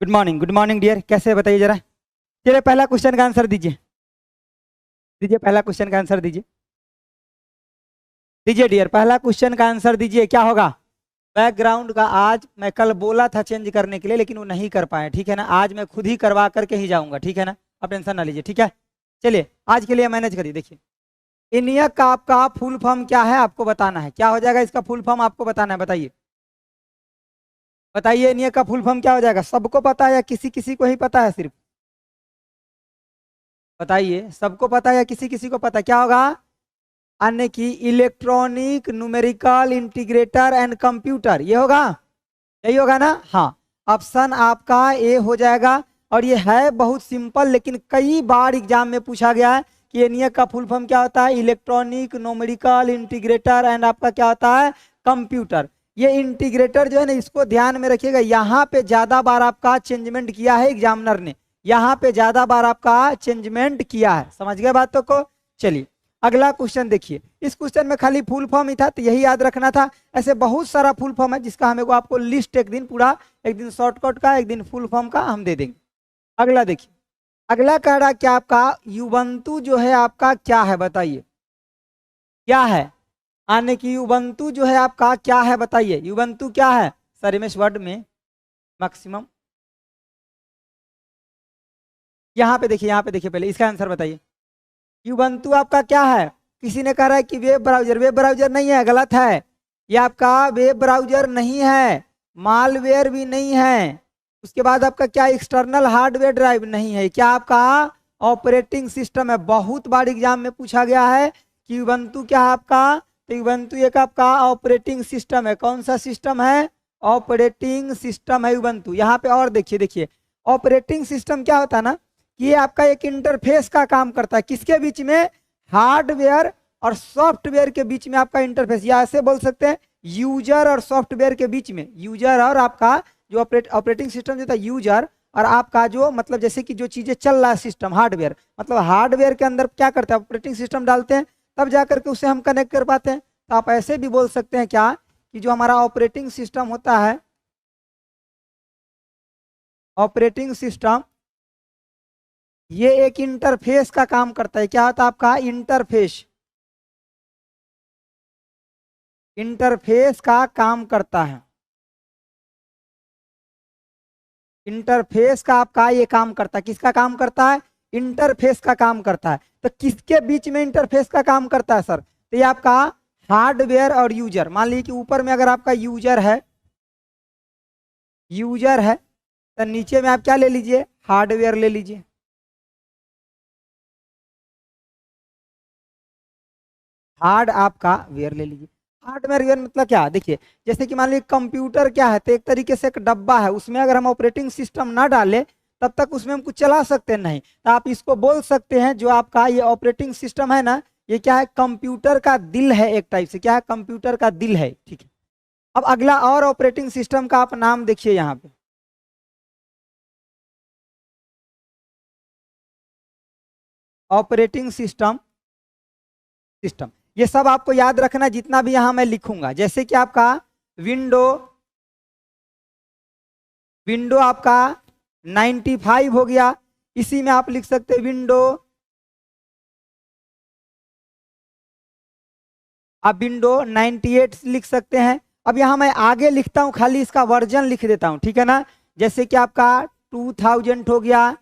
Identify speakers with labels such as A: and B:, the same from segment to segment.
A: Good morning dear, कैसे है बताइए जरा। चलिए पहला क्वेश्चन का आंसर दीजिए। दीजिए पहला क्वेश्चन का आंसर दीजिए। दीजिए डियर, पहला क्वेश्चन का आंसर दीजिए, क्या होगा। बैकग्राउंड का आज मैं कल बोला था चेंज करने के लिए, लेकिन वो नहीं कर पाए, ठीक है ना। आज मैं खुद ही करवा करके ही जाऊंगा, ठीक है ना। आप टेंशन ना लीजिए, ठीक है। चलिए आज के लिए मैनेज करिए। देखिए इनियक का आपका फुल फॉर्म क्या है, आपको बताना है। क्या हो जाएगा इसका फुल फॉर्म, आपको बताना है। बताइए बताइए, इनियक का फुल फॉर्म क्या हो जाएगा। सबको पता है या किसी किसी को ही पता है सिर्फ। बताइए, सबको पता है या किसी किसी को पता है। क्या होगा, अन्य की electronic numerical integrator and computer, ये होगा, यही होगा ना। हाँ, ऑप्शन आपका ए हो जाएगा। और ये है बहुत सिंपल, लेकिन कई बार एग्जाम में पूछा गया है कि एनियक का फुल फॉर्म क्या होता है। इलेक्ट्रॉनिक न्यूमेरिकल इंटीग्रेटर एंड आपका क्या होता है, कंप्यूटर। ये इंटीग्रेटर जो है ना, इसको ध्यान में रखिएगा। यहाँ पे ज्यादा बार आपका चेंजमेंट किया है एग्जामिनर ने, यहाँ पे ज्यादा बार आपका चेंजमेंट किया है। समझ गए बातों को। चलिए अगला क्वेश्चन देखिए। इस क्वेश्चन में खाली फुल फॉर्म ही था, तो यही याद रखना था। ऐसे बहुत सारा फुल फॉर्म है जिसका हमें को आपको लिस्ट एक दिन पूरा, एक दिन शॉर्टकट का, एक दिन फुल फॉर्म का हम दे देंगे। अगला देखिए, अगला कह रहा क्या आपका युबंतु जो है आपका क्या है, बताइए क्या है। आने की युबंतु जो है आपका क्या है, बताइए युबंतु क्या है। सर एमएस वर्ड में मैक्सिमम, यहाँ पे देखिए, यहाँ पे देखिए, पहले इसका आंसर बताइए। युबंतु आपका क्या है। किसी ने कह रहा है कि वेब ब्राउजर, वेब ब्राउजर नहीं है, गलत है। ये आपका वेब ब्राउजर नहीं है, मालवेयर भी नहीं है। उसके बाद आपका क्या, एक्सटर्नल हार्डवेयर ड्राइव नहीं है। क्या आपका ऑपरेटिंग सिस्टम है। बहुत बार एग्जाम में पूछा गया है कि युबंतु क्या है आपका, तो युबंतु एक आपका ऑपरेटिंग सिस्टम है। कौन सा सिस्टम है, ऑपरेटिंग सिस्टम है युबंतु। यहाँ पे और देखिए, देखिए ऑपरेटिंग सिस्टम क्या होता है ना, कि ये आपका एक इंटरफेस का काम करता है। किसके बीच में, हार्डवेयर और सॉफ्टवेयर के बीच में आपका इंटरफेस, या ऐसे बोल सकते हैं यूजर और सॉफ्टवेयर के बीच में। यूजर और आपका जो ऑपरेटिंग सिस्टम जो था, यूजर और आपका जो मतलब जैसे कि जो चीजें चल रहा है सिस्टम, हार्डवेयर, मतलब हार्डवेयर के अंदर क्या करते हैं, ऑपरेटिंग सिस्टम डालते हैं, तब जाकर के उसे हम कनेक्ट कर पाते हैं। तो आप ऐसे भी बोल सकते हैं क्या, कि जो हमारा ऑपरेटिंग सिस्टम होता है, ऑपरेटिंग सिस्टम ये एक इंटरफेस का काम करता है। क्या होता है आपका, इंटरफेस, इंटरफेस का काम करता है। इंटरफेस का आपका ये काम करता है। किसका काम करता है, इंटरफेस का काम करता है। तो किसके बीच में इंटरफेस का काम करता है सर, तो ये आपका हार्डवेयर और यूजर। मान लीजिए कि ऊपर में अगर आपका यूजर है, यूजर है, तो नीचे में आप क्या ले लीजिए, हार्डवेयर ले लीजिए। हार्ड आपका वेयर ले लीजिए। हार्डवेयर वेयर मतलब क्या, देखिए जैसे कि मान लीजिए कंप्यूटर क्या है, तो एक तरीके से एक डब्बा है, उसमें अगर हम ऑपरेटिंग सिस्टम ना डालें तब तक उसमें हम कुछ चला सकते नहीं। तो आप इसको बोल सकते हैं जो आपका ये ऑपरेटिंग सिस्टम है ना, ये क्या है, कंप्यूटर का दिल है एक टाइप से। क्या है, कंप्यूटर का दिल है, ठीक है। अब अगला और ऑपरेटिंग सिस्टम का आप नाम देखिए यहाँ पे। ऑपरेटिंग सिस्टम, सिस्टम ये सब आपको याद रखना जितना भी यहाँ मैं लिखूंगा। जैसे कि आपका विंडो, विंडो आपका 95 हो गया, इसी में आप लिख सकते हैं विंडो, आप विंडो 98 लिख सकते हैं। अब यहाँ मैं आगे लिखता हूँ, खाली इसका वर्जन लिख देता हूँ, ठीक है ना। जैसे कि आपका 2000 हो गया,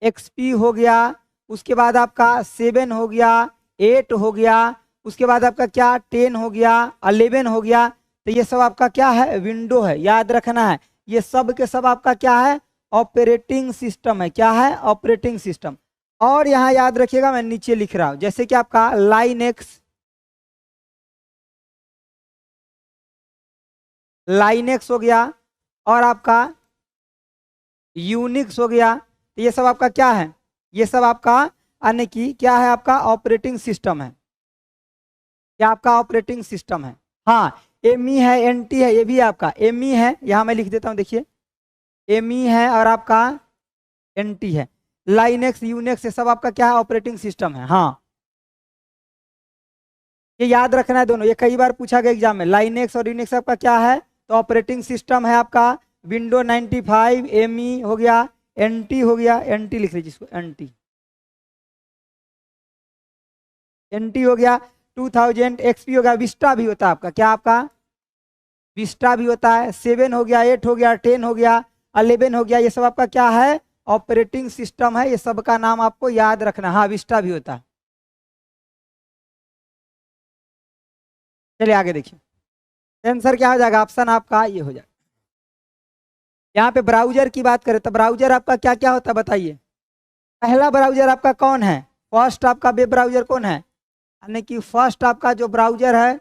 A: एक्सपी हो गया, उसके बाद आपका 7 हो गया, 8 हो गया, उसके बाद आपका क्या 10 हो गया, 11 हो गया। तो ये सब आपका क्या है, विंडो है, याद रखना है। ये सब के सब आपका क्या है, ऑपरेटिंग सिस्टम है। क्या है, ऑपरेटिंग सिस्टम। और यहाँ याद रखिएगा, मैं नीचे लिख रहा हूँ, जैसे कि आपका लाइनेक्स, लाइनेक्स हो गया, और आपका यूनिक्स हो गया। तो ये सब आपका क्या है, ये सब आपका अन्य की क्या है, आपका ऑपरेटिंग सिस्टम है। क्या आपका ऑपरेटिंग सिस्टम है। हाँ, एमई है, एनटी है, ये भी आपका एमई है। यहाँ मैं लिख देता हूँ, देखिए एमई है और आपका एनटी है। लाइनेक्स, यूनिक्स, ये सब आपका क्या है, ऑपरेटिंग सिस्टम है। हाँ, ये याद रखना है दोनों, ये कई बार पूछा गया एग्जाम में। लाइनेक्स और यूनिक्स आपका क्या है, तो ऑपरेटिंग सिस्टम है आपका। विंडो 95 एमई हो गया, एनटी हो गया, एनटी लिख लीजिए इसको, एनटी एनटी हो गया, 2000 एक्सपी हो गया, विस्टा भी होता है आपका, क्या आपका विस्टा भी होता है, 7 हो गया, 8 हो गया, 10 हो गया, 11 हो गया, ये सब आपका क्या है ऑपरेटिंग सिस्टम है, ये सब का नाम आपको याद रखना। हाँ विस्टा भी होता है। चलिए आगे देखिए, आंसर क्या हो जाएगा, ऑप्शन आपका ये हो जाएगा। यहाँ पे ब्राउजर की बात करें तो ब्राउजर आपका क्या क्या होता है बताइए। पहला ब्राउजर आपका कौन है, फर्स्ट आपका वेब ब्राउजर कौन है, यानी कि फर्स्ट आपका जो ब्राउजर है,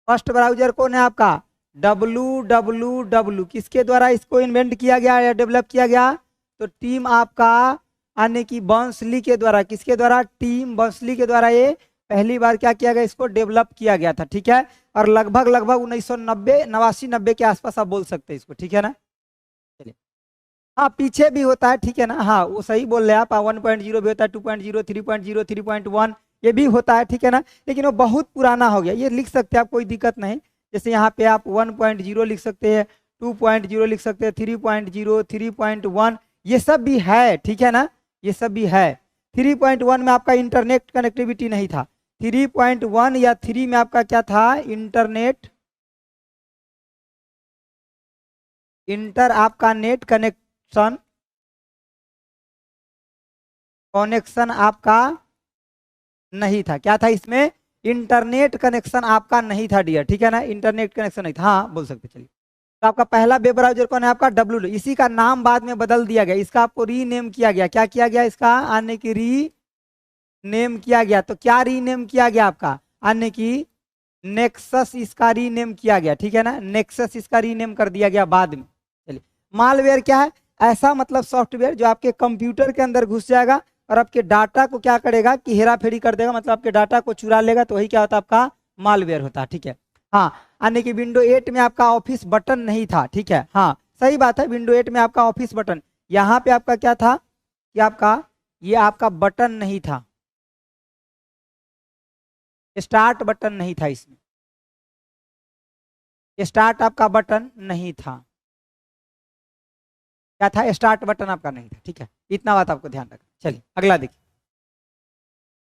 A: फर्स्ट ब्राउजर कौन है आपका www, किसके द्वारा इसको इन्वेंट किया गया या डेवलप किया गया, तो टीम आपका यानी कि बर्नर्स-ली के द्वारा, किसके द्वारा, टीम बर्नर्स-ली के द्वारा ये पहली बार क्या किया गया, इसको डेवलप किया गया था। ठीक है, और लगभग 1990 89 90 के आसपास आप बोल सकते हैं इसको। ठीक है ना, चलिए हाँ पीछे भी होता है, ठीक है ना, हाँ वो सही बोल रहे हैं आप, 1.0 भी होता है, 2.0, 3.0, 3.1 ये भी होता है। ठीक है ना, लेकिन वो बहुत पुराना हो गया, ये लिख सकते हैं आप, कोई दिक्कत नहीं। जैसे यहाँ पे आप 1.0 लिख सकते हैं, 2.0 लिख सकते हैं, 3.0, 3.1 ये सब भी है। ठीक है ना, ये सब भी है। 3.1 में आपका इंटरनेट कनेक्टिविटी नहीं था, 3.1 या 3 में आपका क्या था, इंटरनेट इंटर आपका नेट कनेक्शन आपका नहीं था, क्या था इसमें, इंटरनेट कनेक्शन आपका नहीं था डियर। ठीक है ना, इंटरनेट कनेक्शन नहीं था, हाँ बोल सकते। चलिए तो आपका पहला वेब ब्राउजर कौन है आपका डब्ल्यू, इसी का नाम बाद में बदल दिया गया, इसका आपको रीनेम किया गया, क्या किया गया, इसका आने की रीनेम किया गया। तो क्या रीनेम किया गया आपका, आने की नेक्सस इसका रीनेम किया गया। ठीक है ना, नेक्सस इसका रीनेम कर दिया गया बाद में। चलिए मालवेयर क्या है, ऐसा मतलब सॉफ्टवेयर जो आपके कंप्यूटर के अंदर घुस जाएगा और आपके डाटा को क्या करेगा कि हेरा फेरी कर देगा, मतलब आपके डाटा को चुरा लेगा, तो वही क्या होता है आपका मालवेयर होता है। ठीक है, हाँ यानी कि विंडो 8 में आपका ऑफिस बटन नहीं था। ठीक है, हाँ सही बात है, विंडो 8 में आपका ऑफिस बटन, यहाँ पे आपका क्या था कि आपका ये आपका बटन नहीं था, स्टार्ट बटन नहीं था, इसमें स्टार्ट आपका बटन नहीं था, क्या था, स्टार्ट बटन आपका नहीं था। ठीक है, इतना बात आपको ध्यान रखना। चलिए अगला देखिए,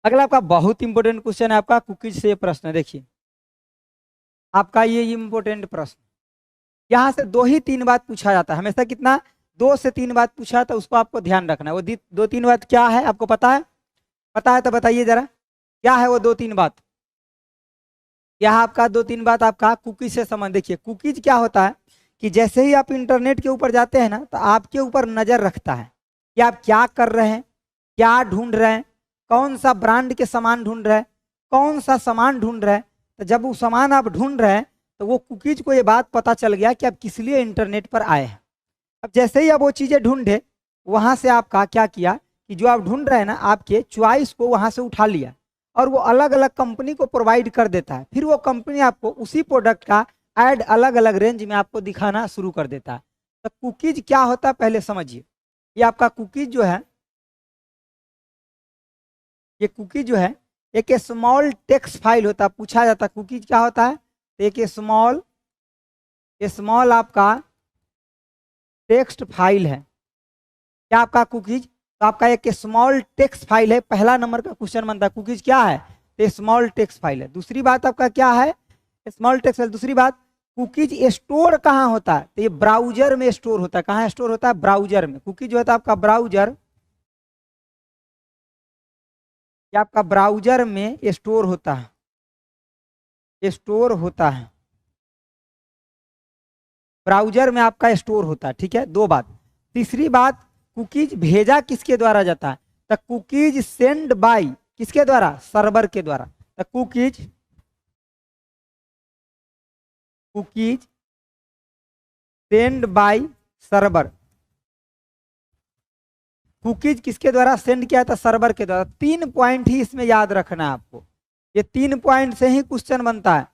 A: अगला आपका बहुत इंपॉर्टेंट क्वेश्चन है आपका कुकीज से प्रश्न है। देखिए आपका ये इंपॉर्टेंट प्रश्न, यहाँ से 2 ही 3 बात पूछा जाता है हमेशा, कितना 2 से 3 बात पूछा, तो उसको आपको ध्यान रखना है। वो 2-3 बात क्या है आपको पता है, पता है तो बताइए जरा, क्या है वो 2-3 बात। यहाँ आपका 2-3 बात आपका कुकीज से संबंध। देखिए कुकीज क्या होता है कि जैसे ही आप इंटरनेट के ऊपर जाते हैं ना, तो आपके ऊपर नजर रखता है कि आप क्या कर रहे हैं, क्या ढूंढ रहे हैं, कौन सा ब्रांड के सामान ढूंढ रहे हैं, कौन सा सामान ढूंढ रहे हैं। तो जब वो सामान आप ढूंढ रहे हैं तो वो कुकीज को ये बात पता चल गया कि आप किस लिए इंटरनेट पर आए हैं। अब जैसे ही आप वो चीज़ें ढूंढे, वहाँ से आपका क्या किया कि जो आप ढूंढ रहे हैं ना, आपके चॉइस को वहाँ से उठा लिया और वो अलग अलग कंपनी को प्रोवाइड कर देता है। फिर वो कंपनी आपको उसी प्रोडक्ट का ऐड अलग अलग रेंज में आपको दिखाना शुरू कर देता है। तो कुकीज क्या होता है पहले समझिए। ये आपका कुकीज जो है, ये कुकीज जो है एक स्मॉल टेक्स्ट फाइल होता है। पूछा जाता है कुकीज क्या होता है, तो एक स्मॉल आपका टेक्स्ट फाइल है। क्या आपका कुकीज, तो आपका एक स्मॉल टेक्स्ट फाइल है। पहला नंबर का क्वेश्चन बनता है कुकीज क्या है, तो स्मॉल टेक्स्ट फाइल है। दूसरी बात आपका क्या है, स्मॉल टेक्स्ट फाइल। दूसरी बात कुकीज स्टोर कहाँ होता है, तो ये ब्राउजर में स्टोर होता है। कहाँ स्टोर होता है, ब्राउजर में। कुकीज जो होता है आपका ब्राउजर, ये आपका ब्राउजर में स्टोर होता है, स्टोर होता है ब्राउजर में आपका स्टोर होता है। ठीक है, 2 बात। तीसरी बात कुकीज भेजा किसके द्वारा जाता है, तो कुकीज सेंड बाय किसके द्वारा, सर्वर के द्वारा। तो cookies send by server, cookies किसके द्वारा सेंड किया था, सर्वर के द्वारा। 3 पॉइंट ही इसमें याद रखना है आपको, ये 3 पॉइंट से ही क्वेश्चन बनता है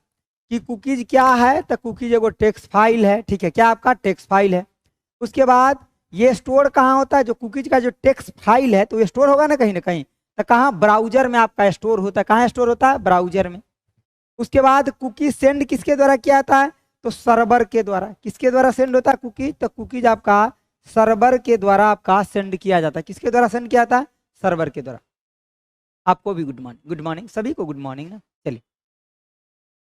A: कि कुकीज क्या है, तो कुकीज एगो टेक्स्ट फाइल है। ठीक है, क्या आपका टेक्स्ट फाइल है। उसके बाद ये स्टोर कहाँ होता है, जो कुकीज का जो टेक्स्ट फाइल है, तो ये स्टोर होगा ना कहीं, तो कहाँ, ब्राउजर में आपका स्टोर होता है। कहाँ स्टोर होता है, ब्राउजर में। उसके बाद कुकीज सेंड किसके द्वारा किया जाता है, तो सर्वर के द्वारा, किसके द्वारा सेंड होता है कुकीज, तो कुकीज आपका सर्वर के द्वारा आपका सेंड किया जाता है। किसके द्वारा सेंड किया जाता है, सर्वर के द्वारा। आपको भी गुड मॉर्निंग, गुड मॉर्निंग, सभी को गुड मॉर्निंग ना। चलिए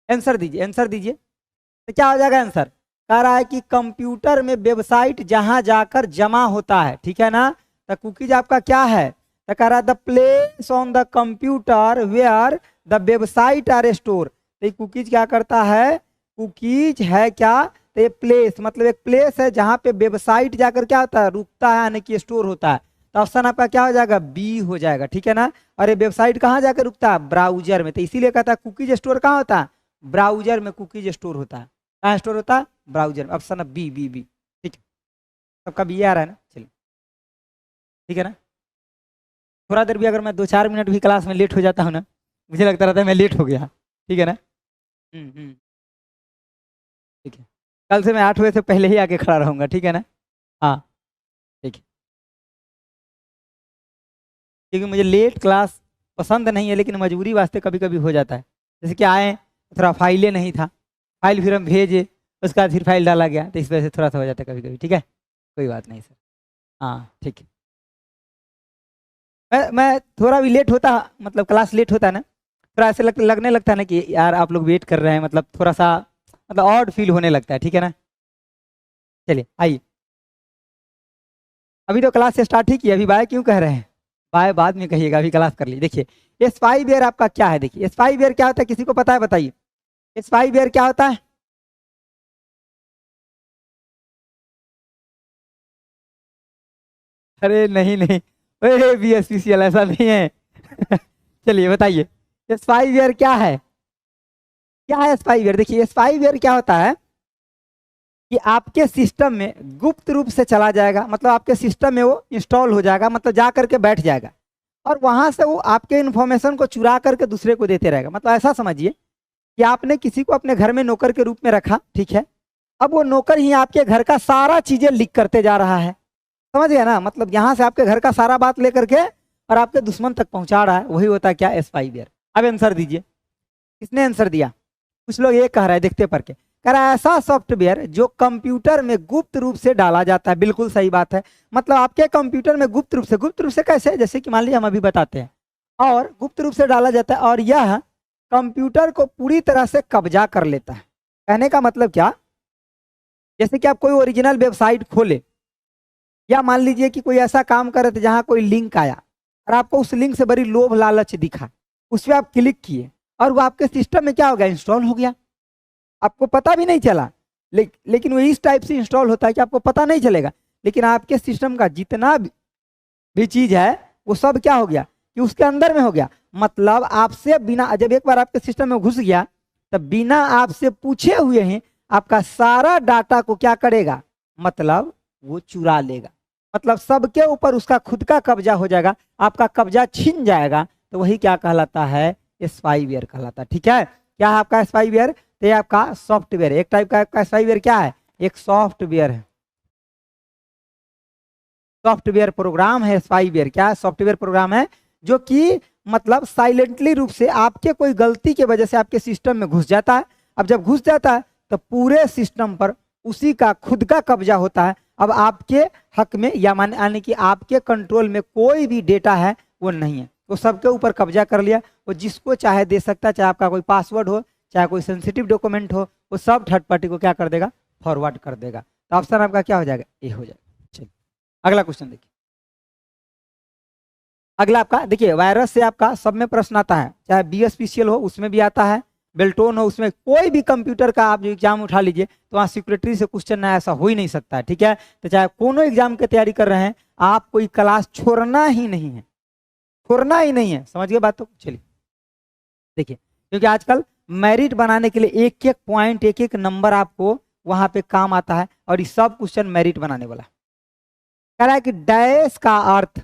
A: आंसर दीजिए, आंसर दीजिए, तो क्या हो जाएगा आंसर, कह रहा है कि कंप्यूटर में वेबसाइट जहां जाकर जमा होता है, ठीक है ना, तो कुकीज आपका क्या है, तो कह रहा है the place on the computer where the website are store. तो कुकीज क्या करता है, कुकीज है क्या, तो ये प्लेस मतलब एक प्लेस है जहां पे वेबसाइट जाकर क्या होता है, रुकता है, यानी कि स्टोर होता है। तो ऑप्शन आपका क्या हो जाएगा, बी हो जाएगा, ठीक है ना। और ये वेबसाइट कहाँ जाकर रुकता है, ब्राउजर में, तो इसीलिए कहता है कुकीज स्टोर कहाँ होता है, ब्राउजर में कुकीज स्टोर होता है। कहाँ स्टोर होता है, ब्राउजर में। ऑप्शन बी बी बी, ठीक है, सबका बी आ रहा है ना। चलिए ठीक है ना। थोड़ा देर भी अगर मैं 2-4 मिनट भी क्लास में लेट हो जाता हूँ ना, मुझे लगता रहता है मैं लेट हो गया, ठीक है ना। ठीक है, कल से मैं 8 बजे से पहले ही आके खड़ा रहूंगा, ठीक है ना। हाँ ठीक है, क्योंकि मुझे लेट क्लास पसंद नहीं है, लेकिन मजबूरी वास्ते कभी कभी हो जाता है। जैसे कि आए थोड़ा फाइलें नहीं था, फाइल फिर हम भेजे, उसका फिर फाइल डाला गया, तो इस वजह से थोड़ा सा हो जाता है कभी कभी, ठीक है, कोई बात नहीं सर। हाँ ठीक है, मैं थोड़ा भी लेट होता, मतलब क्लास लेट होता है ना, थोड़ा ऐसे लगने लगता है ना कि यार आप लोग वेट कर रहे हैं, मतलब थोड़ा सा मतलब ऑड फील होने लगता है, ठीक है ना। चलिए आइए, अभी तो क्लास से स्टार्ट ही किया, अभी बाय क्यों कह रहे हैं, बाय बाद में कहिएगा, अभी क्लास कर लीजिए। देखिए स्पाईवेयर आपका क्या है, देखिए स्पाईवेयर क्या होता है, किसी को पता है बताइए, स्पाईवेयर क्या होता है। अरे नहीं नहीं, अरे BSPCL ऐसा नहीं है चलिए बताइए स्पाईवेयर क्या है, क्या है स्पाईवेयर। देखिए स्पाईवेयर क्या होता है कि आपके सिस्टम में गुप्त रूप से चला जाएगा, मतलब आपके सिस्टम में वो इंस्टॉल हो जाएगा, मतलब जा करके बैठ जाएगा, और वहां से वो आपके इन्फॉर्मेशन को चुरा करके दूसरे को देते रहेगा। मतलब ऐसा समझिए कि आपने किसी को अपने घर में नौकर के रूप में रखा, ठीक है, अब वो नौकर ही आपके घर का सारा चीजें लीक करते जा रहा है, समझ गया ना, मतलब यहाँ से आपके घर का सारा बात लेकर के और आपके दुश्मन तक पहुंचा रहा है, वही होता है क्या, स्पाईवेयर। अब आंसर दीजिए, किसने आंसर दिया, कुछ लोग ये कह रहा है, देखते पढ़ के, कह रहा है ऐसा सॉफ्टवेयर जो कंप्यूटर में गुप्त रूप से डाला जाता है। बिल्कुल सही बात है, मतलब आपके कंप्यूटर में गुप्त रूप से कैसे, जैसे कि मान लीजिए हम अभी बताते हैं, और गुप्त रूप से डाला जाता है, और यह कंप्यूटर को पूरी तरह से कब्जा कर लेता है। कहने का मतलब क्या, जैसे कि आप कोई ओरिजिनल वेबसाइट खोले, या मान लीजिए कि कोई ऐसा काम कर रहे थे जहां कोई लिंक आया और आपको उस लिंक से बड़ी लोभ लालच दिखा, उस पर आप क्लिक किए और वो आपके सिस्टम में क्या हो गया, इंस्टॉल हो गया, आपको पता भी नहीं चला। लेकिन वो इस टाइप से इंस्टॉल होता है कि आपको पता नहीं चलेगा, लेकिन आपके सिस्टम का जितना भी चीज है वो सब क्या हो गया कि उसके अंदर में हो गया। मतलब आपसे बिना, जब एक बार आपके सिस्टम में घुस गया, तब बिना आपसे पूछे हुए ही आपका सारा डाटा को क्या करेगा, मतलब वो चुरा लेगा, मतलब सबके ऊपर उसका खुद का कब्जा हो जाएगा, आपका कब्जा छीन जाएगा, तो वही क्या कहलाता है, स्पाईवेयर कहलाता है। ठीक है, क्या है आपका स्पाईवेयर, तो ये आपका सॉफ्टवेयर, एक टाइप का आपका स्पाईवेयर क्या है, एक सॉफ्टवेयर है, सॉफ्टवेयर प्रोग्राम है स्पाईवेयर। क्या है, सॉफ्टवेयर प्रोग्राम है जो कि मतलब साइलेंटली रूप से आपके कोई गलती की वजह से आपके सिस्टम में घुस जाता है। अब जब घुस जाता है तो पूरे सिस्टम पर उसी का खुद का कब्जा होता है। अब आपके हक में या यानी कि आपके कंट्रोल में कोई भी डेटा है वो नहीं है, वो सबके ऊपर कब्जा कर लिया, वो जिसको चाहे दे सकता है, चाहे आपका कोई पासवर्ड हो, चाहे कोई सेंसिटिव डॉक्यूमेंट हो, वो सब थर्ड पार्टी को क्या कर देगा, फॉरवर्ड कर देगा। तो ऑप्शन आपका क्या हो जाएगा, ए हो जाएगा। चलिए अगला क्वेश्चन देखिए, अगला आपका देखिए, वायरस से आपका सब में प्रश्न आता है, चाहे BSPCL हो उसमें भी आता है, बेल्टोन हो उसमें, कोई भी कंप्यूटर का आप जो एग्जाम उठा लीजिए तो वहाँ सिक्योरिटी से क्वेश्चन ना ऐसा हो ही नहीं सकता है। ठीक है, तो चाहे कोनो एग्जाम की तैयारी कर रहे हैं, आप कोई क्लास छोड़ना ही नहीं है, छोड़ना ही नहीं है, समझ गए बात। तो चलिए देखिए, क्योंकि आजकल मेरिट बनाने के लिए एक एक पॉइंट, एक एक नंबर आपको वहां पे काम आता है, और ये सब क्वेश्चन मेरिट बनाने वाला। कह रहा है कि डैश का अर्थ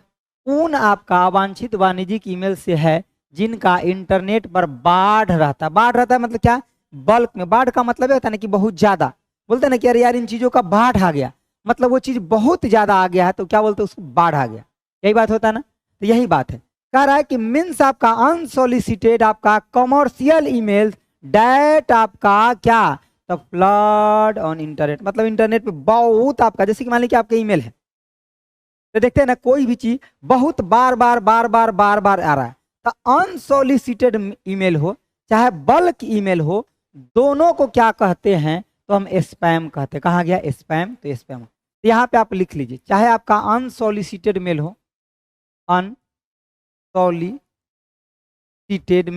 A: उन आपका अवांछित वाणिज्यिक ईमेल से है जिनका इंटरनेट पर बाढ़ रहता है। बाढ़ रहता है मतलब क्या, बल्क में। बाढ़ का मतलब होता है ना कि बहुत ज्यादा, बोलते हैं ना कि अरे यार इन चीजों का बाढ़ आ गया, मतलब वो चीज बहुत ज्यादा आ गया है, तो क्या बोलते हैं उसको, बाढ़ आ गया। यही बात होता है ना, तो यही बात है। कह रहा है कि मीन्स आपका अनसोलिसिटेड आपका कमर्शियल ईमेल डैट आपका क्या, द फ्लड ऑन इंटरनेट, मतलब इंटरनेट पे बहुत आपका, जैसे कि मान लीजिए कि आपका ईमेल है, तो देखते हैं ना कोई भी चीज बहुत बार बार बार बार बार बार आ रहा है, तो अनसोलिसिटेड ईमेल हो चाहे बल्क ईमेल हो, दोनों को क्या कहते हैं, तो हम स्पैम कहते हैं। कहाँ गया स्पैम, तो स्पैम। तो यहाँ पे आप लिख लीजिए, चाहे आपका अनसोलिसिटेड मेल हो, अनसोलिसिटेड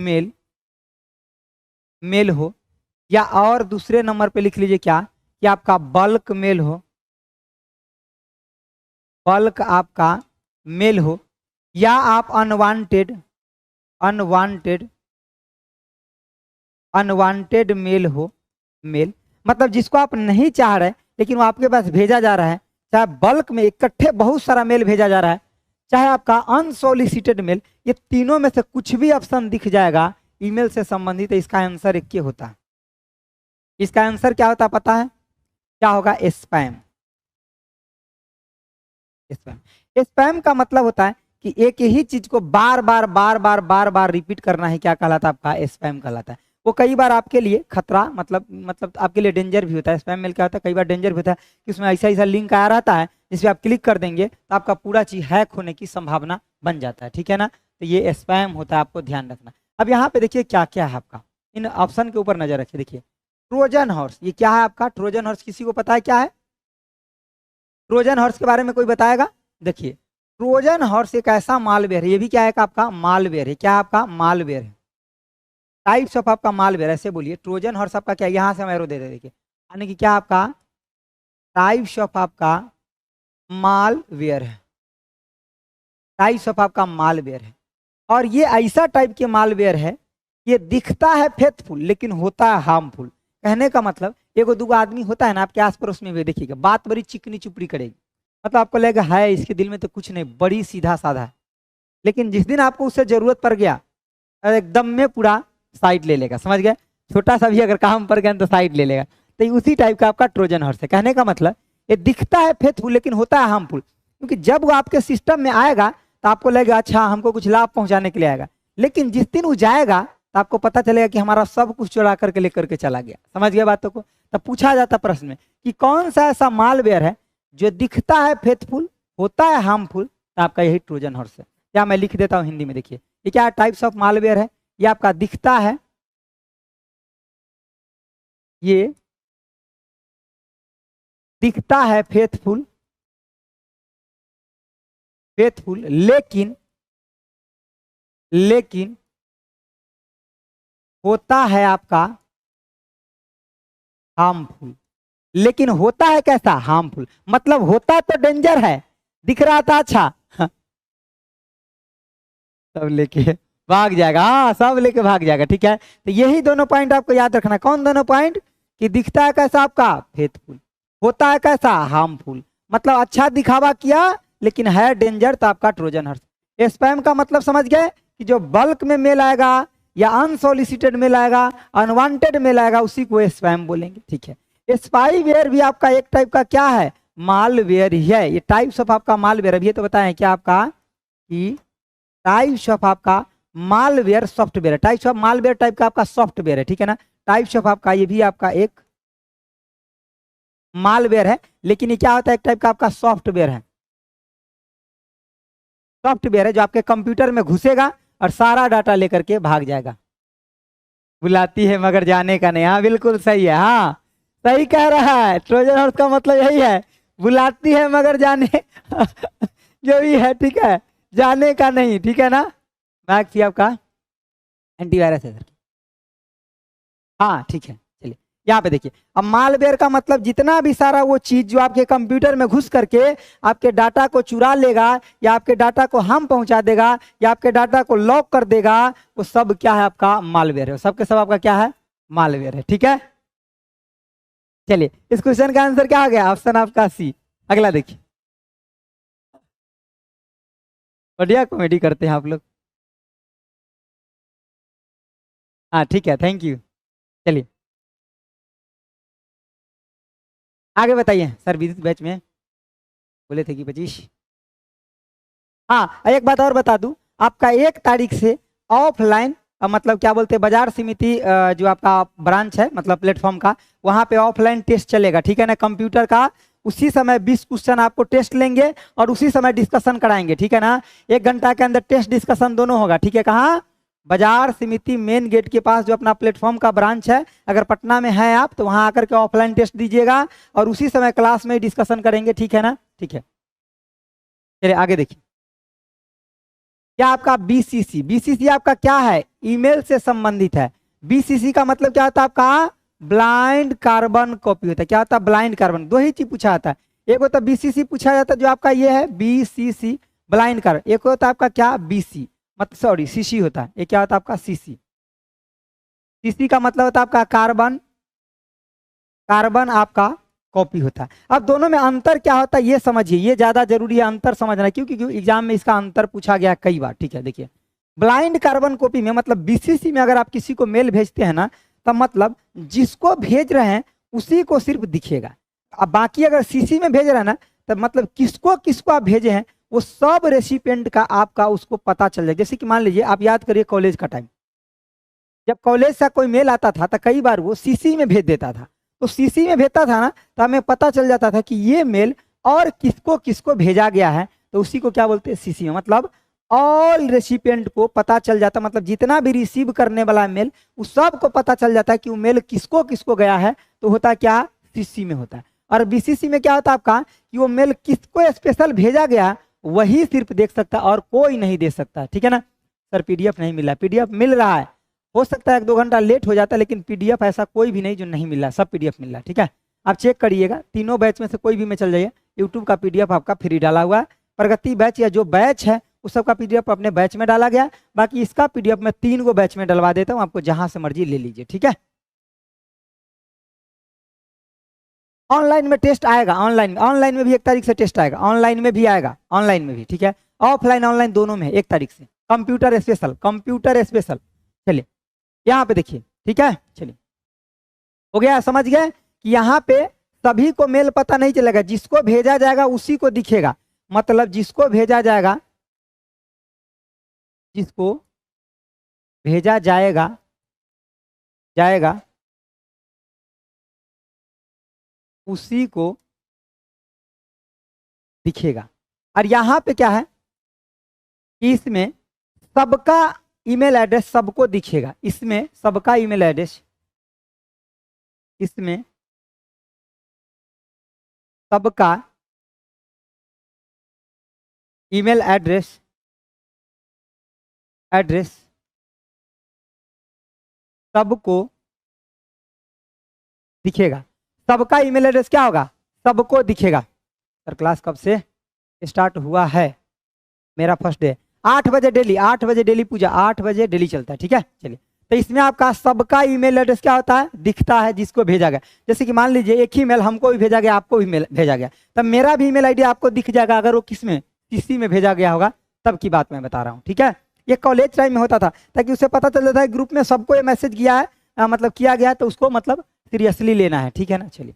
A: मेल हो, या और दूसरे नंबर पे लिख लीजिए क्या, कि आपका बल्क मेल हो, बल्क आपका मेल हो, या आप अनवांटेड मेल हो, मेल मतलब जिसको आप नहीं चाह रहे लेकिन वो आपके पास भेजा जा रहा है, चाहे बल्क में इकट्ठे बहुत सारा मेल भेजा जा रहा है, चाहे आपका अनसोलिसिटेड मेल, ये तीनों में से कुछ भी ऑप्शन दिख जाएगा ईमेल से संबंधित, इसका आंसर एक ही होता है। इसका आंसर क्या होता है पता है, क्या होगा, स्पैम। स्पैम का मतलब होता है कि एक ही चीज को बार बार बार बार बार बार रिपीट करना है, क्या कहलाता है आपका, स्पैम कहलाता है। वो कई बार आपके लिए खतरा, मतलब आपके लिए डेंजर भी होता है। स्पैम मेल क्या होता है, कई बार डेंजर भी होता है कि उसमें ऐसा ऐसा लिंक आया रहता है जिस पे आप क्लिक कर देंगे तो आपका पूरा चीज हैक होने की संभावना बन जाता है, ठीक है ना। तो ये स्पैम होता है, आपको ध्यान रखना। अब यहाँ पे देखिए क्या क्या है आपका, इन ऑप्शन के ऊपर नजर रखिए। देखिए ट्रोजन हॉर्स, ये क्या है आपका, ट्रोजन हॉर्स किसी को पता है क्या है, ट्रोजन हॉर्स के बारे में कोई बताएगा। देखिए ट्रोजन हॉर्स एक ऐसा मालवेयर है, ये भी क्या है आपका मालवेयर है, क्या आपका मालवेयर है, टाइप्स ऑफ आपका मालवेयर, ऐसे बोलिए। ट्रोजन हॉर्स आपका क्या, यहाँ से हम एरो दे दे, देखिए यानी कि क्या आपका टाइप्स ऑफ आपका मालवेयर है, टाइप्स ऑफ आपका मालवेयर है। और ये ऐसा टाइप के मालवेयर है, ये दिखता है फेथफुल लेकिन होता है हार्मफुल। कहने का मतलब एगो दूगो आदमी होता है ना आपके आस पड़ोस में भी, देखिएगा बात बड़ी चिकनी चुपड़ी करेगी, मतलब आपको लगेगा है इसके दिल में तो कुछ नहीं, बड़ी सीधा साधा है, लेकिन जिस दिन आपको उससे जरूरत पड़ गया एकदम में पूरा साइड ले लेगा, समझ गए, छोटा सा भी अगर काम पड़ गया तो साइड ले लेगा। तो ये उसी टाइप का आपका ट्रोजन हॉर्स है। कहने का मतलब ये दिखता है फेथफुल लेकिन होता है हार्मफुल, क्योंकि जब वो आपके सिस्टम में आएगा तो आपको लगेगा अच्छा हमको कुछ लाभ पहुंचाने के लिए आएगा, लेकिन जिस दिन वो जाएगा तो आपको पता चलेगा कि हमारा सब कुछ चुरा करके लेकर के चला गया। समझ गया बातों को। तब पूछा जाता प्रश्न में कि कौन सा ऐसा मालवेयर है जो दिखता है फेथफुल होता है हार्मफुल, तो आपका यही ट्रोजन हॉर्स है। या मैं लिख देता हूं हिंदी में, देखिए ये क्या टाइप्स ऑफ मालवेयर है, ये आपका दिखता है, ये दिखता है फेथफुल लेकिन होता है आपका हार्मफुल। लेकिन होता है कैसा, हार्मफुल, मतलब होता तो डेंजर है, दिख रहा था अच्छा सब लेके भाग जाएगा, हाँ सब लेके भाग जाएगा, ठीक है। तो यही दोनों पॉइंट आपको याद रखना। कौन दोनों पॉइंट, कि दिखता है कैसा आपका फेथफुल, होता है कैसा हार्मफुल, मतलब अच्छा दिखावा किया लेकिन है डेंजर, तो आपका ट्रोजन हॉर्स। स्पैम का मतलब समझ गए कि जो बल्क में मेल आएगा या अनसोलिसिटेड मेल आएगा, अनवांटेड मेल आएगा, उसी को स्पैम बोलेंगे, ठीक है। स्पाईवेयर भी आपका एक टाइप का क्या है, मालवेयर ही है। ये टाइप्स ऑफ आपका मालवेयर, अभी ये तो बताएं क्या आपका, कि टाइप्स ऑफ आपका malware software, types of malware type का आपका सॉफ्टवेयर है, ठीक है ना। टाइप्स ऑफ आपका ये भी आपका एक मालवेयर है, लेकिन ये क्या होता है, एक टाइप का आपका सॉफ्टवेयर है, सॉफ्टवेयर है जो आपके कंप्यूटर में घुसेगा और सारा डाटा लेकर के भाग जाएगा। बुलाती है मगर जाने का नहीं, हाँ बिल्कुल सही है, हाँ सही कह रहा है। ट्रोजन हॉर्स का मतलब यही है, बुलाती है मगर जाने जो भी है, ठीक है, जाने का नहीं, ठीक है ना। मैक्स आपका एंटीवायरस है सर, हाँ ठीक है। चलिए यहाँ पे देखिए, अब मालवेयर का मतलब जितना भी सारा वो चीज जो आपके कंप्यूटर में घुस करके आपके डाटा को चुरा लेगा, या आपके डाटा को हार्म पहुंचा देगा, या आपके डाटा को लॉक कर देगा, वो सब क्या है आपका मालवेयर है, सबके सब आपका क्या है, मालवेयर है, ठीक है। चलिए इस क्वेश्चन का आंसर क्या आ गया, ऑप्शन आपका सी। अगला देखिए, बढ़िया कॉमेडी करते हैं आप लोग, हाँ ठीक है, थैंक यू। चलिए आगे बताइए सर, विद्युत बैच में बोले थे कि 25। हाँ एक बात और बता दूं, आपका 1 तारीख से ऑफलाइन मतलब क्या बोलते हैं, बाजार समिति जो आपका ब्रांच है मतलब प्लेटफॉर्म का, वहाँ पे ऑफलाइन टेस्ट चलेगा, ठीक है ना, कंप्यूटर का। उसी समय 20 क्वेश्चन आपको टेस्ट लेंगे और उसी समय डिस्कशन कराएंगे, ठीक है ना। 1 घंटा के अंदर टेस्ट डिस्कशन दोनों होगा, ठीक है। कहाँ? बाजार समिति मेन गेट के पास जो अपना प्लेटफॉर्म का ब्रांच है, अगर पटना में है आप तो वहां आकर के ऑफलाइन टेस्ट दीजिएगा और उसी समय क्लास में डिस्कशन करेंगे, ठीक है ना, ठीक है। चलिए आगे देखिए, क्या आपका बीसीसी, बीसीसी आपका क्या है, ईमेल से संबंधित है। बीसीसी का मतलब क्या होता है आपका, ब्लाइंड कार्बन कॉपी होता है। क्या होता है? Blind carbon. दो ही चीज पूछा जाता है, एक होता है बीसीसी पूछा जाता है जो आपका ये है बीसीसी ब्लाइंड कार्बन, एक होता है आपका क्या बीसी मतलब सॉरी सीसी होता है, ये क्या होता है आपका सीसी। सीसी का मतलब होता है आपका कार्बन, कार्बन आपका कॉपी होता है। अब दोनों में अंतर क्या होता है ये समझिए, ये ज्यादा जरूरी है अंतर समझना, क्योंकि एग्जाम में इसका अंतर पूछा गया कई बार, ठीक है। देखिए ब्लाइंड कार्बन कॉपी में मतलब बीसीसी में अगर आप किसी को मेल भेजते हैं ना, तब मतलब जिसको भेज रहे हैं उसी को सिर्फ दिखेगा। अब बाकी अगर सीसी में भेज रहे हैं ना, तब मतलब किसको किसको आप भेजे हैं वो सब रेसिपिएंट का आपका उसको पता चल जाए। जैसे कि मान लीजिए आप याद करिए कॉलेज का टाइम, जब कॉलेज से कोई मेल आता था तो कई बार वो सीसी में भेज देता था, तो सीसी में भेजता था ना तो हमें पता चल जाता था कि ये मेल और किसको किसको भेजा गया है, तो उसी को क्या बोलते हैं सीसी में। मतलब ऑल रेसिपिएंट को पता चल जाता, मतलब जितना भी रिसीव करने वाला मेल उस सब को पता चल जाता है कि वो मेल किसको किसको गया है, तो होता क्या सीसी में होता है। और बीसीसी में क्या होता है आपका कि वो मेल किसको स्पेशल भेजा गया वही सिर्फ देख सकता है और कोई नहीं दे सकता, ठीक है ना। सर पीडीएफ नहीं मिला, पीडीएफ मिल रहा है, हो सकता है 1-2 घंटा लेट हो जाता है, लेकिन पीडीएफ ऐसा कोई भी नहीं जो नहीं मिल रहा, सब पीडीएफ मिल रहा है, ठीक है। आप चेक करिएगा, तीनों बैच में से कोई भी में चल जाइए, यूट्यूब का पीडीएफ आपका फ्री डाला हुआ है। प्रगति बैच या जो बैच है उस सब का पीडीएफ अपने बैच में डाला गया, बाकी इसका पीडीएफ मैं 3 गो बैच में डलवा देता हूँ, आपको जहां से मर्जी ले लीजिए, ठीक है। ऑनलाइन में टेस्ट आएगा, ऑनलाइन ऑनलाइन में भी 1 तारीख से टेस्ट आएगा, ऑनलाइन में भी आएगा, ऑनलाइन में भी, ठीक है। ऑफलाइन ऑनलाइन दोनों में 1 तारीख से, कंप्यूटर स्पेशल, कंप्यूटर स्पेशल। चलिए यहाँ पे देखिए, ठीक है। चलिए हो गया, समझ गए कि यहाँ पे सभी को मेल पता नहीं चलेगा, जिसको भेजा जाएगा उसी को दिखेगा। मतलब जिसको भेजा जाएगा, जिसको भेजा जाएगा जाएगा उसी को दिखेगा। और यहाँ पे क्या है कि इसमें सबका ईमेल एड्रेस सबको दिखेगा, इसमें सबका ईमेल एड्रेस, इसमें सबका ईमेल एड्रेस एड्रेस सबको दिखेगा। सबका ईमेल एड्रेस क्या होगा, सबको दिखेगा। सर क्लास कब से स्टार्ट हुआ है, मेरा फर्स्ट डे 8 बजे डेली, 8 बजे डेली पूजा, 8 बजे डेली चलता है, ठीक है। चलिए तो इसमें आपका सबका ईमेल एड्रेस क्या होता है, दिखता है जिसको भेजा गया। जैसे कि मान लीजिए एक ही मेल हमको भी भेजा गया, आपको भी मेल भेजा गया, तब मेरा भी ईमेल आईडी आपको दिख जाएगा, अगर वो किस में किसी में भेजा गया होगा, तब की बात मैं बता रहा हूँ, ठीक है। ये कॉलेज टाइम में होता था, ताकि उसे पता चल जाता है ग्रुप में सबको ये मैसेज किया है, मतलब किया गया है, तो उसको मतलब सीरियसली लेना है, ठीक है ना। चलिए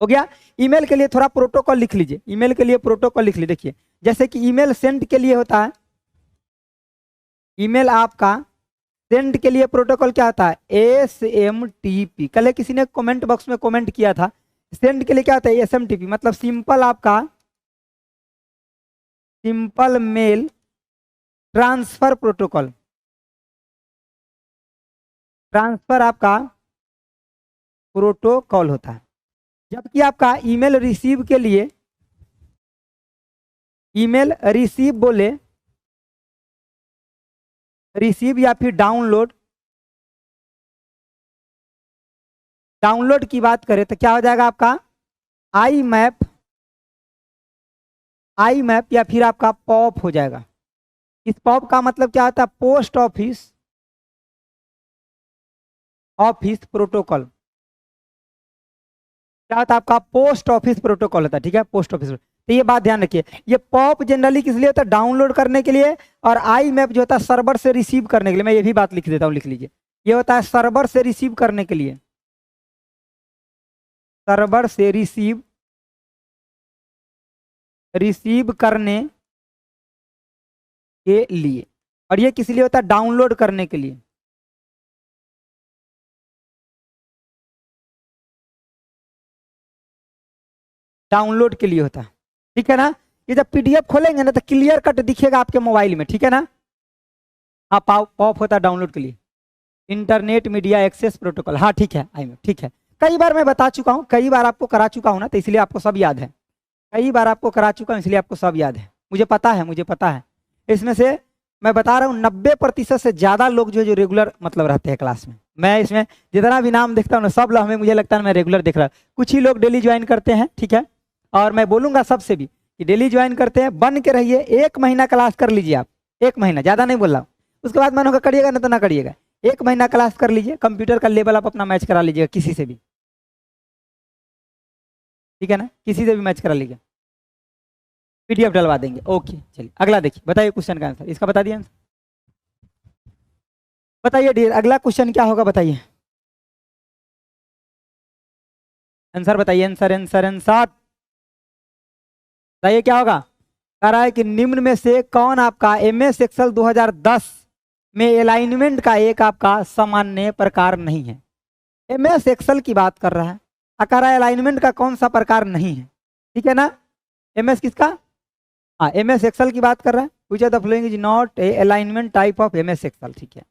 A: हो गया। ईमेल के लिए थोड़ा प्रोटोकॉल लिख लीजिए, ईमेल के लिए प्रोटोकॉल लिख लीजिए। देखिए जैसे कि ईमेल सेंड के लिए होता है, ईमेल आपका सेंड के लिए प्रोटोकॉल क्या होता है, SMTP। कल किसी ने कमेंट बॉक्स में कमेंट किया था, सेंड के लिए क्या होता है SMTP, मतलब सिंपल आपका simple mail transfer protocol, transfer आपका प्रोटोकॉल होता है। जबकि आपका ईमेल रिसीव के लिए, ईमेल रिसीव बोले, रिसीव या फिर डाउनलोड, डाउनलोड की बात करें तो क्या हो जाएगा आपका आई मैप, आई मैप या फिर आपका पॉप हो जाएगा। इस पॉप का मतलब क्या होता है, पोस्ट ऑफिस ऑफिस प्रोटोकॉल। क्या होता है आपका पोस्ट ऑफिस प्रोटोकॉल होता है, ठीक है, पोस्ट ऑफिस। तो ये बात ध्यान रखिए, ये पॉप जनरली किस लिए होता है, डाउनलोड करने के लिए, और आई मैप जो होता है सर्वर से रिसीव करने के लिए। मैं ये भी बात लिख देता हूँ, लिख लीजिए, ये होता है सर्वर से रिसीव करने के लिए, सर्वर से रिसीव रिसीव करने के लिए। और ये किस लिए होता है, डाउनलोड करने के लिए। डाउनलोड के लिए होता है, ठीक है ना। ये जब पीडीएफ खोलेंगे ना तो क्लियर कट दिखेगा आपके मोबाइल में, ठीक है ना। हाँ, पॉप होता है डाउनलोड के लिए, इंटरनेट मीडिया एक्सेस प्रोटोकॉल, हाँ ठीक है, आई ठीक है। कई बार मैं बता चुका हूँ, कई बार आपको करा चुका हूँ ना, तो इसलिए आपको सब याद है। कई बार आपको करा चुका हूँ इसलिए आपको सब याद है। मुझे पता है, मुझे पता है। इसमें से मैं बता रहा हूँ 90% से ज़्यादा लोग जो रेगुलर मतलब रहते हैं क्लास में। मैं इसमें जितना भी नाम देखता हूँ ना, सब लोग हमें, मुझे लगता है मैं रेगुलर देख रहा हूँ। कुछ ही लोग डेली ज्वाइन करते हैं, ठीक है। और मैं बोलूँगा सबसे भी कि डेली ज्वाइन करते हैं, बन के रहिए। 1 महीना क्लास कर लीजिए आप, 1 महीना, ज़्यादा नहीं बोल रहा हूँ। उसके बाद मन होगा करिएगा, ना तो ना करिएगा। 1 महीना क्लास कर लीजिए, कंप्यूटर का लेवल आप अपना मैच करा लीजिएगा किसी से भी, ठीक है ना, किसी से भी मैच करा लीजिए, पीडीएफ डलवा देंगे। ओके, चलिए अगला देखिए, बताइए क्वेश्चन का आंसर। इसका बता दिया आंसर, बताइए डियर, अगला क्वेश्चन क्या होगा बताइए, आंसर बताइए, आंसर आंसर आंसर बताइए क्या होगा। कह रहा है कि निम्न में से कौन आपका एमएस एक्सेल 2010 में अलाइनमेंट का एक आपका सामान्य प्रकार नहीं है। एमएस एक्सेल की बात कर रहा है, कह रहा है अलाइनमेंट का कौन सा प्रकार नहीं है, ठीक है ना। एमएस किसका, हाँ एमएस एक्सेल की बात कर रहा है। Which of the following is not a alignment type of MS Excel, ठीक है।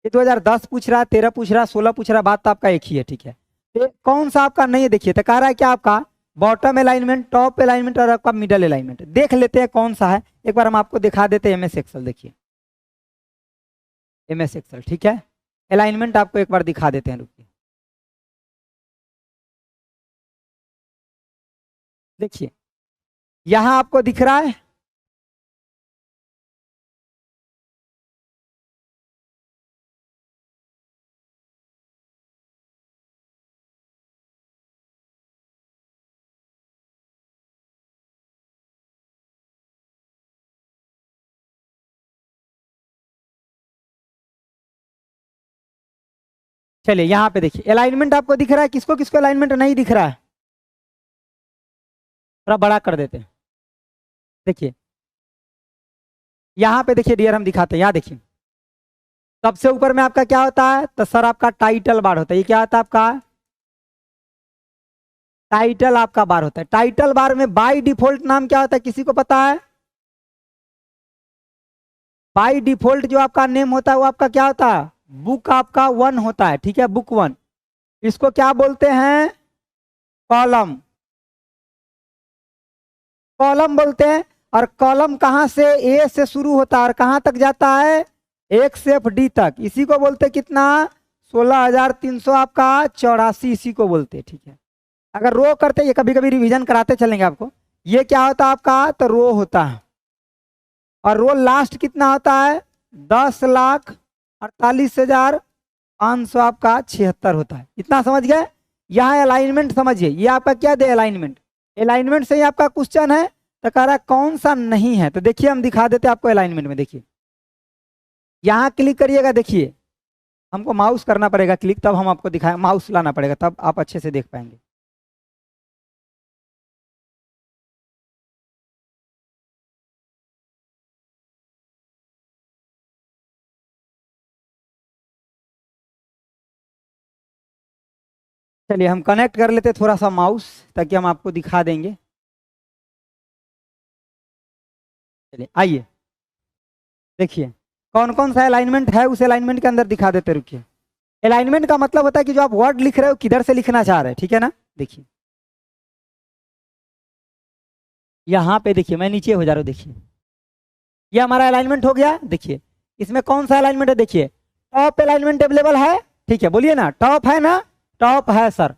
A: ये 2010 पूछ रहा है, 13 पूछ रहा है, 16 पूछ रहा है, बात तो आपका एक ही है, ठीक है। तो कौन सा आपका नहीं है देखिए, तो कह रहा है क्या आपका बॉटम अलाइनमेंट, टॉप अलाइनमेंट और आपका मिडल अलाइनमेंट। देख लेते हैं कौन सा है, एक बार हम आपको दिखा देते हैं एमएस एक्सेल। देखिए एमएस एक्सेल, ठीक है, अलाइनमेंट आपको एक बार दिखा देते हैं, रुकिए। देखिए यहां आपको दिख रहा है, चलिए यहाँ पे देखिए अलाइनमेंट आपको दिख रहा है। किसको किसको अलाइनमेंट नहीं दिख रहा है, थोड़ा बड़ा कर देते हैं। देखिए यहाँ पे देखिए डियर, हम दिखाते हैं, यहाँ देखिए सबसे ऊपर में आपका क्या होता है, तो सर आपका टाइटल बार होता है। ये क्या होता है आपका, टाइटल आपका बार होता है। टाइटल बार में बाय डिफॉल्ट नाम क्या होता है, किसी को पता है। बाय डिफॉल्ट जो आपका नेम होता है वो आपका क्या होता है, बुक आपका 1 होता है, ठीक है, बुक 1। इसको क्या बोलते हैं, कॉलम, कॉलम बोलते हैं। और कॉलम कहां से, ए से शुरू होता है और कहां तक जाता है, 1 से FD तक। इसी को बोलते हैं कितना, 16,300 आपका 84, इसी को बोलते हैं, ठीक है। अगर रो करते, ये कभी कभी रिवीजन कराते चलेंगे आपको। ये क्या होता है आपका, तो रो होता है। और रो लास्ट कितना होता है, 10,48,500 आपका 76 होता है। इतना समझ गए। यहाँ अलाइनमेंट समझिए, ये आपका क्या दे, अलाइनमेंट। अलाइनमेंट से ही आपका क्वेश्चन है, तो कह रहा है कौन सा नहीं है। तो देखिए हम दिखा देते हैं आपको अलाइनमेंट में। देखिए यहाँ क्लिक करिएगा, देखिए हमको माउस करना पड़ेगा क्लिक, तब हम आपको दिखाएं, माउस लाना पड़ेगा तब आप अच्छे से देख पाएंगे। चलिए हम कनेक्ट कर लेते थोड़ा सा माउस, ताकि हम आपको दिखा देंगे। चलिए आइए देखिए कौन कौन सा अलाइनमेंट है, उस अलाइनमेंट के अंदर दिखा देते, रुकिए। अलाइनमेंट का मतलब होता है कि जो आप वर्ड लिख रहे हो किधर से लिखना चाह रहे हैं, ठीक है ना। देखिए यहाँ पे देखिए, मैं नीचे हो जा रहा हूँ, देखिए ये हमारा अलाइनमेंट हो गया। देखिए इसमें कौन सा अलाइनमेंट है, देखिए टॉप अलाइनमेंट अवेलेबल है, ठीक है, बोलिए ना, टॉप है ना, टॉप है सर।